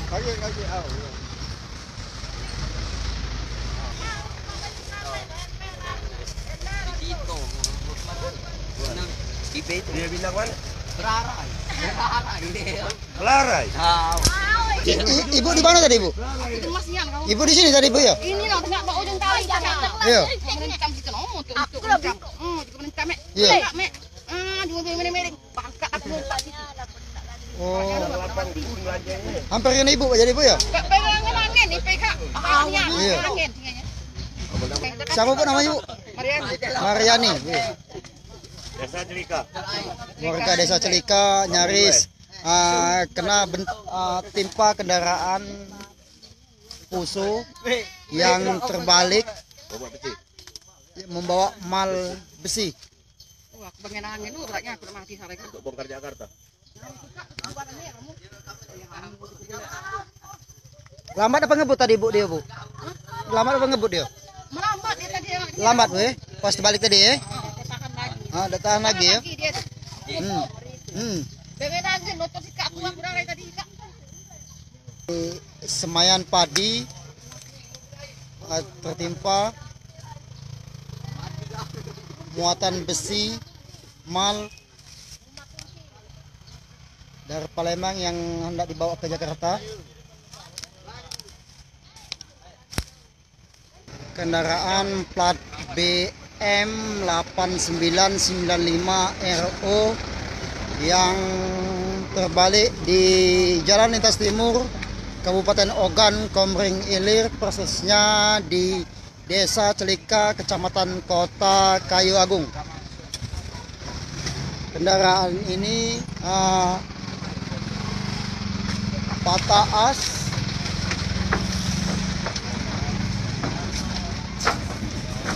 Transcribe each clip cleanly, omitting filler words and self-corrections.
Kaki. Dia bilang mana? Kelarai. Ibu di mana tadi, Bu? Itu masnya kamu. Ibu di sini tadi, Bu ya? Ini loh, enggak bawa ujung tali jangan. Iya. Merencam gitu loh, untuk merencam. Juga merencam, Mek. Iya. Mek. Juga miring-miring. Bangka aku lupa sih. Oh. Hampir kena Ibu jadi, Bu ya? Pegangan angin nih, pegang. Iya. Angin. Siapa Bu namanya, Bu? Mariani. Desa Celika. Warga Desa Celika nyaris kena timpa kendaraan Fuso yang terbalik membawa mal besi. Wah, kebanyakan angin lu beratnya aku mati sare kan. Untuk bongkar Jakarta. Lambat apa ngebut tadi, Bu, dia, Bu? Lambat apa ngebut dia? Melambat dia tadi. Lambat, weh. Pas terbalik tadi, ya? Tahan lagi. Udah tahan lagi ya? Dia tuh. Bebek angin motor sikak aku udah tadi Kak. Semayan padi tertimpa muatan besi mal dari Palembang yang hendak dibawa ke Jakarta. Kendaraan plat BM 8995 RO yang terbalik di Jalan Lintas Timur Kabupaten Ogan Komering Ilir, persisnya di Desa Celika, Kecamatan Kota Kayu Agung. Kendaraan ini patah as,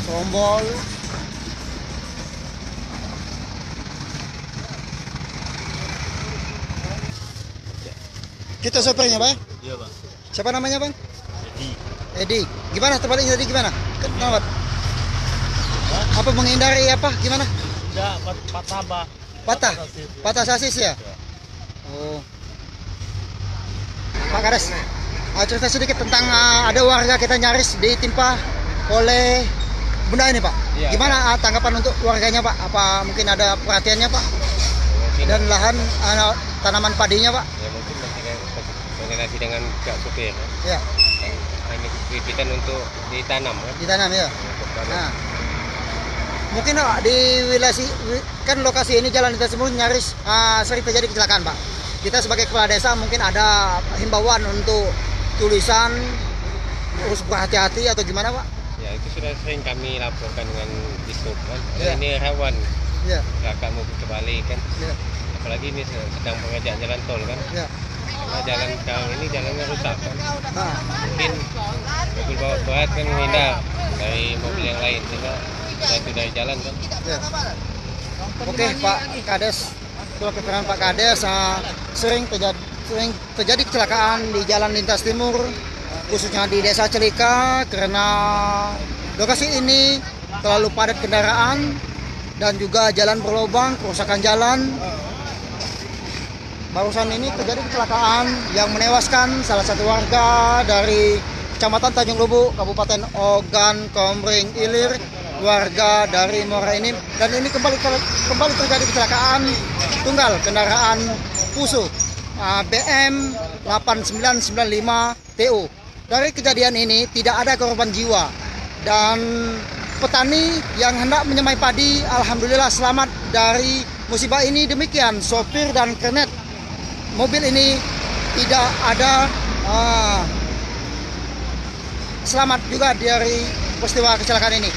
tombol, kita sopirnya, Bang? Iya, Bang. Siapa namanya, Bang? Edi. Gimana terbaliknya tadi gimana? Kenapa? Apa menghindari apa? Gimana? Enggak, patah, Bang. Patah sasis ya? Oh. Pak Kades, cerita sedikit tentang ada warga kita nyaris ditimpa oleh benda ini, Pak. Iya, Gimana tanggapan untuk warganya, Pak? Apa mungkin ada perhatiannya, Pak? Dan lahan tanaman padinya, Pak? Ya mungkin masih koordinasi dengan pihak supir. Ya. Ini kreditan untuk ditanam kan? Ditanam ya. Nah, mungkin Pak, di wilayah kan lokasi ini Jalan Lintas Timur nyaris sering terjadi kecelakaan, Pak. Kita sebagai kepala desa mungkin ada himbauan untuk tulisan harus berhati-hati atau gimana, Pak? Ya itu sudah sering kami laporkan dengan Disub kan. Ya. Ini hewan. Ya. Kakak mau kembali kan. Ya. Apalagi ini sedang mengajak jalan tol kan. Ya. Karena jalan sekarang ini jalannya rusak kan. Nah, Mungkin mobil bawa berat kan menghindar dari mobil yang lain sehingga jatuh dari jalan kan. ya. Oke, Pak Kades. Kalau keterangan Pak Kades, sering terjadi kecelakaan di Jalan Lintas Timur, khususnya di Desa Celika, karena lokasi ini terlalu padat kendaraan dan juga jalan berlubang, kerusakan jalan. Barusan ini terjadi kecelakaan yang menewaskan salah satu warga dari Kecamatan Tanjung Lubuk, Kabupaten Ogan Komering Ilir, warga dari Muara ini. Dan ini kembali terjadi kecelakaan tunggal kendaraan Fuso BM 8995 TO. Dari kejadian ini tidak ada korban jiwa dan petani yang hendak menyemai padi alhamdulillah selamat dari musibah ini. Demikian sopir dan kernet mobil ini tidak ada selamat juga dari peristiwa kecelakaan ini.